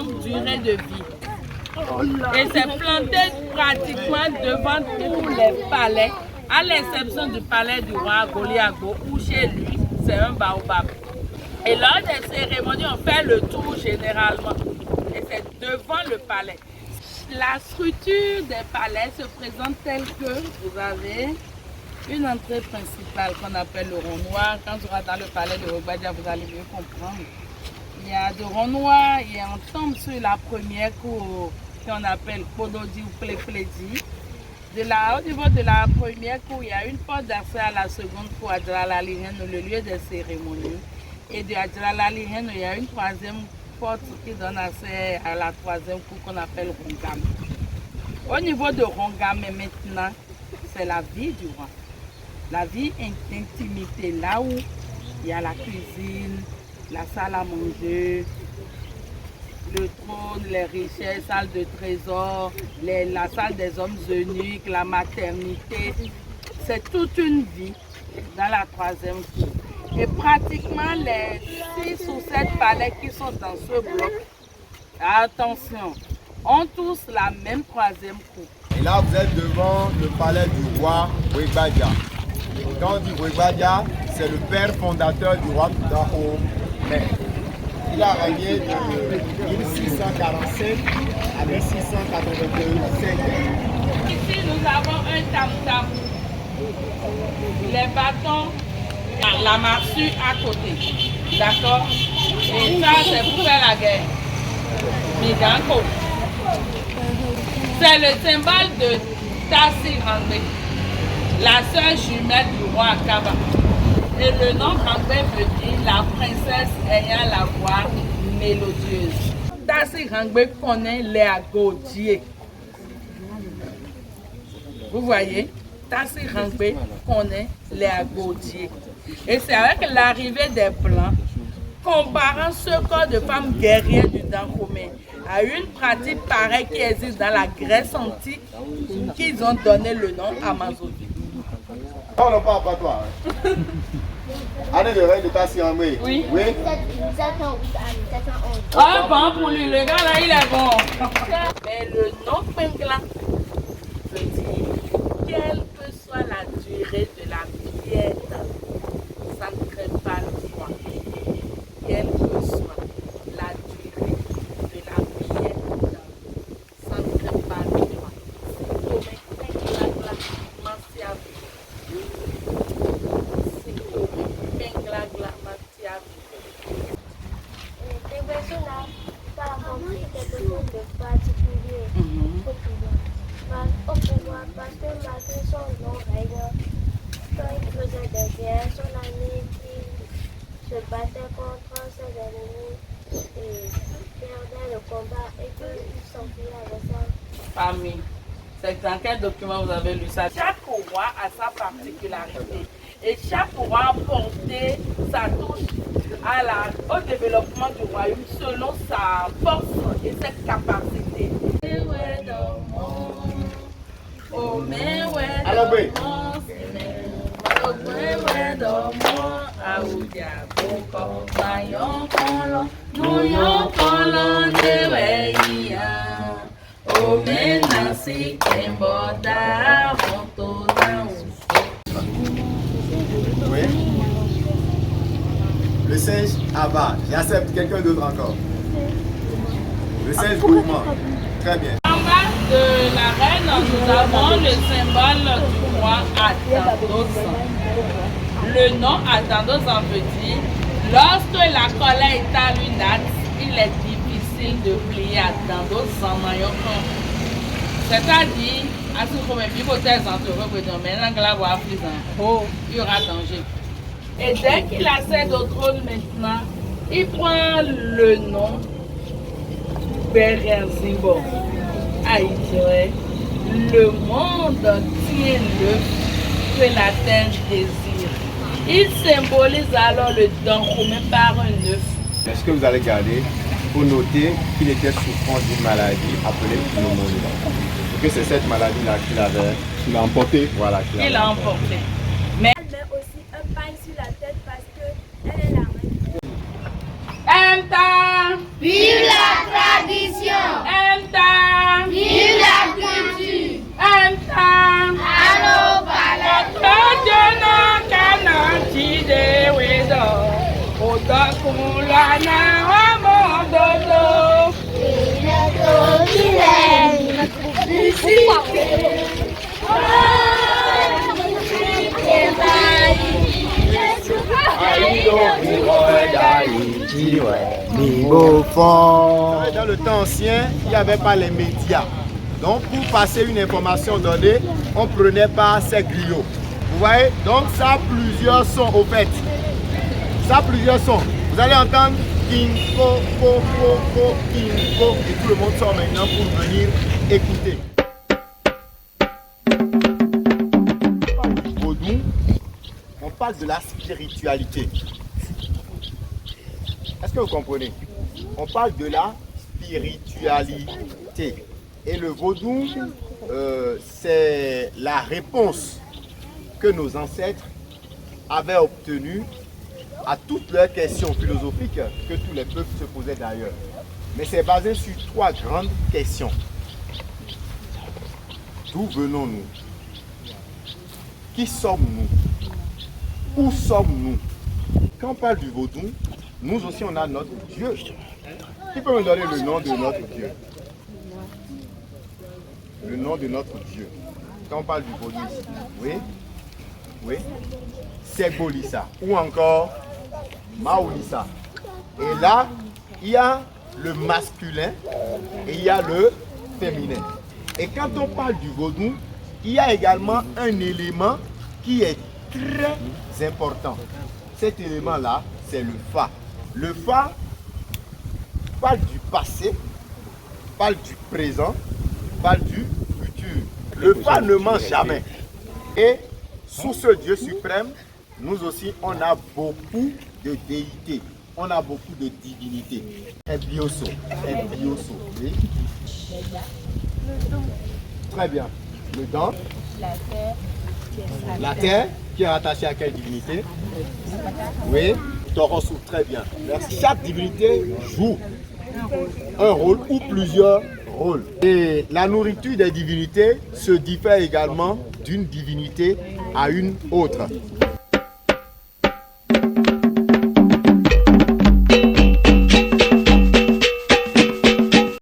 longue durée de vie. Et c'est planté pratiquement devant tous les palais, à l'exception du palais du roi Goliago, où chez lui, c'est un baobab. Et lors des cérémonies, on fait le tour généralement. Et c'est devant le palais. La structure des palais se présente telle que vous avez une entrée principale qu'on appelle le rond noir. Quand vous rentrez dans le palais de Wegbadia, vous allez mieux comprendre. Il y a de rond noir et on tombe sur la première cour qu'on appelle Kododi ou Plédi. Au niveau de la première cour, il y a une porte d'accès à la seconde cour à Djalalalihen, le lieu des cérémonies. Et de Djalalalihen, il y a une troisième porte qui donne accès à la troisième cour qu'on appelle Rongam. Au niveau de Rongam, maintenant, c'est la vie du roi. La vie intimité, là où il y a la cuisine, la salle à manger, le trône, les richesses, salle de trésor, la salle des hommes eunuques, la maternité. C'est toute une vie dans la troisième cour. Et pratiquement les 6 ou 7 palais qui sont dans ce bloc, attention, ont tous la même troisième cour. Et là, vous êtes devant le palais du roi Wegbadia. Quand on dit Wegbadia, c'est le père fondateur du roi Dahomey. Il a régné de 1647 à 1685. Ici, nous avons un tam-tam. Les bâtons, la massue à côté. D'accord? Et ça, c'est pour faire la guerre. Miganko. C'est le symbole de Tassi Rangbe, la sœur jumelle du roi Akaba. Et le nom Rangbe veut dire la princesse ayant la voix mélodieuse. Tassi Rangbe connaît les agodiers. Vous voyez? Tassi Rangbe connaît les agodiers. Et c'est avec l'arrivée des Blancs, comparant ce corps de femmes guerrières du Dahomey à une pratique pareille qui existe dans la Grèce antique, qu'ils ont donné le nom Amazonie. On n'a pas à toi. Année de règne de Tassi Rangbe. Oui. Oui. Ah bon pour lui, le gars là il est bon. Mais le nom Pengla veut dire quelle que soit la durée de la prière, ça ne crée pas le froid. Quelle que soit la durée de la prière, ça ne crée pas le froid. Au pouvoir, parce que malgré son long règne, quand il faisait des guerres, son ami qui se battait contre ses ennemis et perdait le combat et qu'il s'enfuit avec sa famille. C'est dans quel document vous avez lu ça? Chaque roi a sa particularité et chaque roi a porté sa touche au développement du royaume selon sa force et sa capacité. Oui. Le singe Abba. J'accepte quelqu'un d'autre encore. Le singe gourmand. Très bien. En bas de la reine, nous avons le symbole du roi Atandos. Le nom Atandos en veut dire, lorsque la colère est à l'unate, il est difficile de plier Atandos en maillot. C'est-à-dire, à ce moment, il faut être entouré, maintenant que la voix il y aura danger. Et dès qu'il accède au trône maintenant, il prend le nom Bererzimbo. Le monde tient l'œuf que la terre désire. Il symbolise alors le Dahomey par un œuf. Est-ce que vous allez garder? Il faut noter qu'il était souffrant d'une maladie appelée pneumonie. Et que c'est cette maladie-là qu'il a emporté. Voilà, qu'il a emporté. Mais elle met aussi un paille sur la tête parce qu'elle est la reine. Vive la tradition! Kana mon dodo. Dans le temps ancien, il n'y avait pas les médias. Donc pour passer une information donnée, on prenait pas ces griots. Vous voyez? Donc ça a plusieurs sons au fait. Ça a plusieurs sons. Vous allez entendre King Ko, Ko, Ko, Ko, King Ko. Et tout le monde sort maintenant pour venir écouter. Vaudou, on parle de la spiritualité. Est-ce que vous comprenez? On parle de la spiritualité. Et le vaudou, c'est la réponse que nos ancêtres avaient obtenue à toutes leurs questions philosophiques que tous les peuples se posaient d'ailleurs. Mais c'est basé sur 3 grandes questions. D'où venons-nous? Qui sommes-nous? Où sommes-nous? Quand on parle du vaudou, nous aussi on a notre Dieu. Qui peut me donner le nom de notre Dieu? Le nom de notre Dieu. Quand on parle du vaudou ici. Oui? Oui? Segbolissa. Ou encore Maolissa. Et là, il y a le masculin et il y a le féminin. Et quand on parle du vaudou, il y a également un élément qui est très important. Cet élément-là, c'est le Fa. Le Fa parle du passé, parle du présent, parle du futur. Le Fa ne ment jamais. Et sous ce Dieu suprême, nous aussi, on a beaucoup de déités. On a beaucoup de divinités. Ebioso, oui. Très bien. Le don. La terre qui est rattachée à quelle divinité? Oui. Torosu, très bien. Merci. Chaque divinité joue un rôle ou plusieurs rôles. Et la nourriture des divinités se diffère également d'une divinité à une autre.